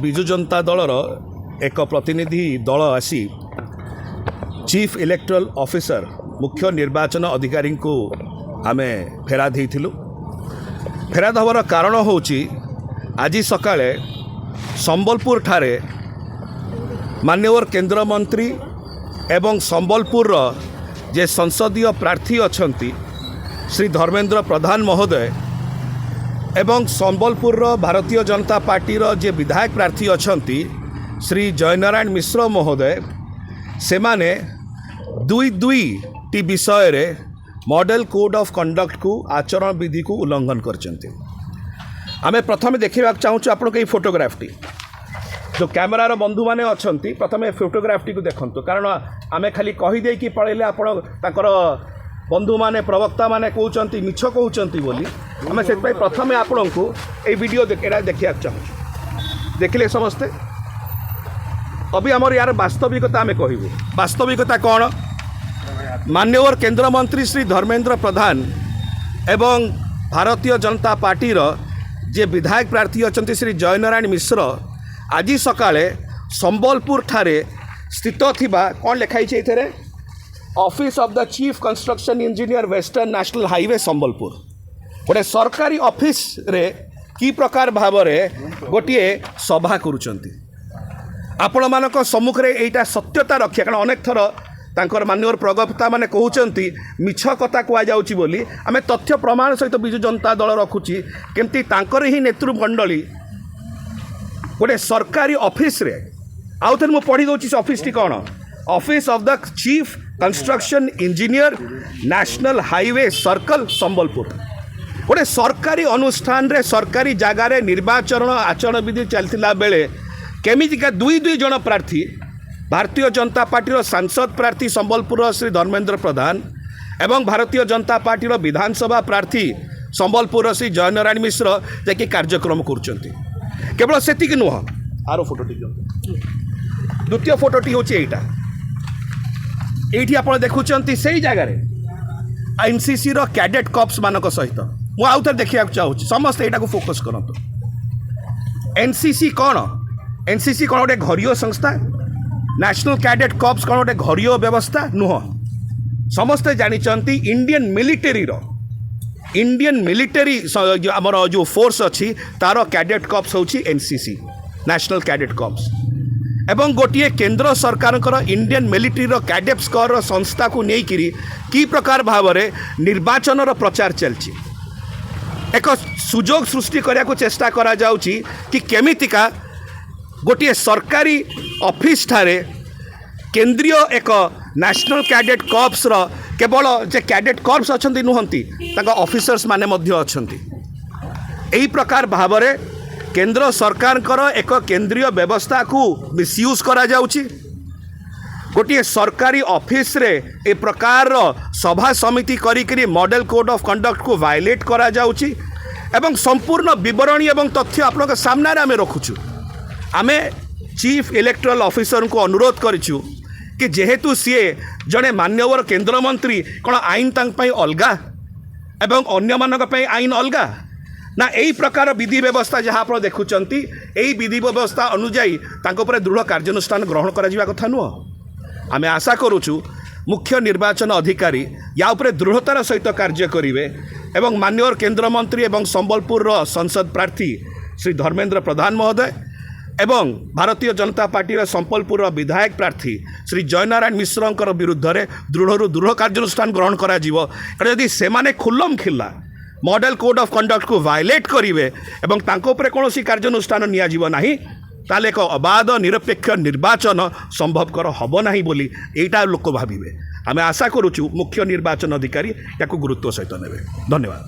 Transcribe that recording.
ବିଜୁ ଜନତା ଦଳର ଏକ ପ୍ରତିନିଧି ଦଳ ଆସି ଚିଫ୍ ଇଲେକ୍ଟ୍ରାଲ ଅଫିସର ମୁଖ୍ୟ ନିର୍ବାଚନ ଅଧିକାରୀଙ୍କୁ ଆମେ ଫେରାଦ ହେଇଥିଲୁ। ଫେରାଦ ହେବାର କାରଣ ହେଉଛି ଆଜି ସକାଳେ ସମ୍ବଲପୁରଠାରେ ମାନ୍ୟବର କେନ୍ଦ୍ରମନ୍ତ୍ରୀ ଏବଂ ସମ୍ବଲପୁରର ଯେ ସଂସଦୀୟ ପ୍ରାର୍ଥୀ ଅଛନ୍ତି ଶ୍ରୀ ଧର୍ମେନ୍ଦ୍ର ପ୍ରଧାନ ମହୋଦୟ ଏବଂ ସମ୍ବଲପୁରର ଭାରତୀୟ ଜନତା ପାର୍ଟିର ଯେ ବିଧାୟକ ପ୍ରାର୍ଥୀ ଅଛନ୍ତି ଶ୍ରୀ ଜୟନାରାୟଣ ମିଶ୍ର ମହୋଦୟ ସେମାନେ ଦୁଇଟି ବିଷୟରେ ମଡେଲ କୋଡ୍ ଅଫ୍ କଣ୍ଡକ୍ଟକୁ ଆଚରଣ ବିଧିକୁ ଉଲ୍ଲଂଘନ କରିଛନ୍ତି। ଆମେ ପ୍ରଥମେ ଦେଖିବାକୁ ଚାହୁଁଛୁ ଆପଣଙ୍କୁ ଏଇ ଫଟୋଗ୍ରାଫଟି ଯେଉଁ କ୍ୟାମେରାର ବନ୍ଧୁମାନେ ଅଛନ୍ତି ପ୍ରଥମେ ଫଟୋଗ୍ରାଫଟିକୁ ଦେଖନ୍ତୁ, କାରଣ ଆମେ ଖାଲି କହିଦେଇକି ପଳେଇଲେ ଆପଣ ତାଙ୍କର ବନ୍ଧୁମାନେ ପ୍ରବକ୍ତାମାନେ କହୁଛନ୍ତି ମିଛ କହୁଛନ୍ତି ବୋଲି ଆମେ ସେଥିପାଇଁ ପ୍ରଥମେ ଆପଣଙ୍କୁ ଏଇ ଭିଡ଼ିଓ ଏଇଟା ଦେଖିବାକୁ ଚାହୁଁଛୁ। ଦେଖିଲେ ସମସ୍ତେ ଅବି ଆମର ୟାର ବାସ୍ତବିକତା ଆମେ କହିବୁ। ବାସ୍ତବିକତା କ'ଣ? ମାନ୍ୟବର କେନ୍ଦ୍ରମନ୍ତ୍ରୀ ଶ୍ରୀ ଧର୍ମେନ୍ଦ୍ର ପ୍ରଧାନ ଏବଂ ଭାରତୀୟ ଜନତା ପାର୍ଟିର ଯେ ବିଧାୟକ ପ୍ରାର୍ଥୀ ଅଛନ୍ତି ଶ୍ରୀ ଜୟନାରାୟଣ ମିଶ୍ର ଆଜି ସକାଳେ ସମ୍ବଲପୁରଠାରେ ସ୍ଥିତ ଥିବା କ'ଣ ଲେଖା ହେଇଛି ଏଥିରେ office of the chief construction engineer western national highway Sambalpur ଗୋଟେ ସରକାରୀ ଅଫିସରେ କି ପ୍ରକାର ଭାବରେ ଗୋଟିଏ ସଭା କରୁଛନ୍ତି। ଆପଣମାନଙ୍କ ସମ୍ମୁଖରେ ଏଇଟା ସତ୍ୟତା ରଖିବା, କାରଣ ଅନେକ ଥର ତାଙ୍କର ମାନ୍ୟବର ପ୍ରବକ୍ତା ମାନେ କହୁଛନ୍ତି ମିଛ କଥା କୁହାଯାଉଛି ବୋଲି। ଆମେ ତଥ୍ୟ ପ୍ରମାଣ ସହିତ ବିଜୁ ଜନତା ଦଳ ରଖୁଛି କେମିତି ତାଙ୍କର ହିଁ ନେତୃମଣ୍ଡଳୀ ଗୋଟେ ସରକାରୀ ଅଫିସରେ, ଆଉ ଥରେ ମୁଁ ପଢ଼ି ଦେଉଛି ସେ ଅଫିସଟି କ'ଣ, office of the chief construction engineer national highway circle Sambalpur ଗୋଟେ ସରକାରୀ ଅନୁଷ୍ଠାନରେ ସରକାରୀ ଜାଗାରେ ନିର୍ବାଚନ ଆଚରଣ ବିଧି ଚାଲିଥିଲା ବେଳେ କେମିତିକା ଦୁଇ ଜଣ ପ୍ରାର୍ଥୀ ଭାରତୀୟ ଜନତା ପାର୍ଟିର ସାଂସଦ ପ୍ରାର୍ଥୀ ସମ୍ବଲପୁରର ଶ୍ରୀ ଧର୍ମେନ୍ଦ୍ର ପ୍ରଧାନ ଏବଂ ଭାରତୀୟ ଜନତା ପାର୍ଟିର ବିଧାନସଭା ପ୍ରାର୍ଥୀ ସମ୍ବଲପୁରର ଶ୍ରୀ ଜୟନାରାୟଣ ମିଶ୍ର ଯାଇକି କାର୍ଯ୍ୟକ୍ରମ କରୁଛନ୍ତି। କେବଳ ସେତିକି ନୁହଁ, ଆର ଫଟୋଟି ଦିଅନ୍ତୁ। ଦ୍ୱିତୀୟ ଫଟୋଟି ହେଉଛି ଏଇଟା। ଏଇଠି ଆପଣ ଦେଖୁଛନ୍ତି ସେଇ ଜାଗାରେ ଏନ୍ସିସିର କ୍ୟାଡେଟ୍ କପ୍ସ ମାନଙ୍କ ସହିତ ମୁଁ ଆଉ ଥରେ ଦେଖିବାକୁ ଚାହୁଁଛି, ସମସ୍ତେ ଏଇଟାକୁ ଫୋକସ୍ କରନ୍ତୁ। ଏନ୍ସିସି କ'ଣ? ଏନ୍ସିସି କ'ଣ ଗୋଟେ ଘରୋଇ ସଂସ୍ଥା? ନ୍ୟାସନାଲ୍ କ୍ୟାଡେଟ୍ କପ୍ସ କ'ଣ ଗୋଟେ ଘରୋଇ ବ୍ୟବସ୍ଥା? ନୁହଁ। ସମସ୍ତେ ଜାଣିଛନ୍ତି ଇଣ୍ଡିଆନ୍ ମିଲିଟାରୀ ଆମର ଯେଉଁ ଫୋର୍ସ ଅଛି ତାର କ୍ୟାଡେଟ୍ କପ୍ସ ହେଉଛି ଏନ୍ସିସି ନ୍ୟାସନାଲ୍ କ୍ୟାଡେଟ୍ କପ୍ସ ଏବଂ ଗୋଟିଏ କେନ୍ଦ୍ର ସରକାରଙ୍କର ଇଣ୍ଡିଆନ୍ ମିଲିଟାରୀର କ୍ୟାଡେଟ୍ ସ୍କୋର ସଂସ୍ଥାକୁ ନେଇକିରି କି ପ୍ରକାର ଭାବରେ ନିର୍ବାଚନର ପ୍ରଚାର ଚାଲିଛି। ଏକ ସୁଯୋଗ ସୃଷ୍ଟି କରିବାକୁ ଚେଷ୍ଟା କରାଯାଉଛି କି କେମିତିକା ଗୋଟିଏ ସରକାରୀ ଅଫିସଠାରେ କେନ୍ଦ୍ରୀୟ ଏକ ନ୍ୟାସନାଲ୍ କ୍ୟାଡେଟ୍ କର୍ପସର କେବଳ ଯେ କ୍ୟାଡେଟ୍ କର୍ପସ ଅଛନ୍ତି ନୁହନ୍ତି, ତାଙ୍କ ଅଫିସର୍ସ ମାନେ ମଧ୍ୟ ଅଛନ୍ତି। ଏହି ପ୍ରକାର ଭାବରେ କେନ୍ଦ୍ର ସରକାରଙ୍କର ଏକ କେନ୍ଦ୍ରୀୟ ବ୍ୟବସ୍ଥାକୁ ମିସୟୁଜ୍ କରାଯାଉଛି। ଗୋଟିଏ ସରକାରୀ ଅଫିସରେ ଏ ପ୍ରକାରର ସଭା ସମିତି କରିକିରି ମଡେଲ କୋଡ୍ ଅଫ୍ କଣ୍ଡକ୍ଟକୁ ଭାୟୋଲେଟ୍ କରାଯାଉଛି ଏବଂ ସମ୍ପୂର୍ଣ୍ଣ ବିବରଣୀ ଏବଂ ତଥ୍ୟ ଆପଣଙ୍କ ସାମ୍ନାରେ ଆମେ ରଖୁଛୁ। ଆମେ ଚିଫ୍ ଇଲେକ୍ଟ୍ରାଲ ଅଫିସରଙ୍କୁ ଅନୁରୋଧ କରିଛୁ କି ଯେହେତୁ ସିଏ ଜଣେ ମାନ୍ୟବର କେନ୍ଦ୍ରମନ୍ତ୍ରୀ, କ'ଣ ଆଇନ ତାଙ୍କ ପାଇଁ ଅଲଗା ଏବଂ ଅନ୍ୟମାନଙ୍କ ପାଇଁ ଆଇନ ଅଲଗା ନା? ଏହି ପ୍ରକାର ବିଧି ବ୍ୟବସ୍ଥା ଯାହା ଆପଣ ଦେଖୁଛନ୍ତି ଏହି ବିଧି ବ୍ୟବସ୍ଥା ଅନୁଯାୟୀ ତାଙ୍କ ଉପରେ ଦୃଢ଼ କାର୍ଯ୍ୟାନୁଷ୍ଠାନ ଗ୍ରହଣ କରାଯିବା କଥା ନୁହଁ। ଆମେ ଆଶା କରୁଛୁ ମୁଖ୍ୟ ନିର୍ବାଚନ ଅଧିକାରୀ ୟା ଉପରେ ଦୃଢ଼ତାର ସହିତ କାର୍ଯ୍ୟ କରିବେ ଏବଂ ମାନ୍ୟବର କେନ୍ଦ୍ରମନ୍ତ୍ରୀ ଏବଂ ସମ୍ବଲପୁରର ସଂସଦ ପ୍ରାର୍ଥୀ ଶ୍ରୀ ଧର୍ମେନ୍ଦ୍ର ପ୍ରଧାନ ମହୋଦୟ ଏବଂ ଭାରତୀୟ ଜନତା ପାର୍ଟିର ସମ୍ବଲପୁରର ବିଧାୟକ ପ୍ରାର୍ଥୀ ଶ୍ରୀ ଜୟନାରାୟଣ ମିଶ୍ରଙ୍କର ବିରୁଦ୍ଧରେ ଦୃଢ଼ରୁ ଦୃଢ଼ କାର୍ଯ୍ୟାନୁଷ୍ଠାନ ଗ୍ରହଣ କରାଯିବ। କାରଣ ଯଦି ସେମାନେ ଖୁଲ୍ଲମଖିଲ୍ଲା ମଡେଲ କୋଡ୍ ଅଫ୍ କଣ୍ଡକ୍ଟକୁ ଭାୟୋଲେଟ୍ କରିବେ ଏବଂ ତାଙ୍କ ଉପରେ କୌଣସି କାର୍ଯ୍ୟାନୁଷ୍ଠାନ ନିଆଯିବ ନାହିଁ, ତାହେଲେ ଏକ ଅବାଧ ନିରପେକ୍ଷ ନିର୍ବାଚନ ସମ୍ଭବକର ହେବ ନାହିଁ ବୋଲି ଏଇଟା ଲୋକ ଭାବିବେ। ଆମେ ଆଶା କରୁଛୁ ମୁଖ୍ୟ ନିର୍ବାଚନ ଅଧିକାରୀ ୟାକୁ ଗୁରୁତ୍ୱ ସହିତ ନେବେ। ଧନ୍ୟବାଦ।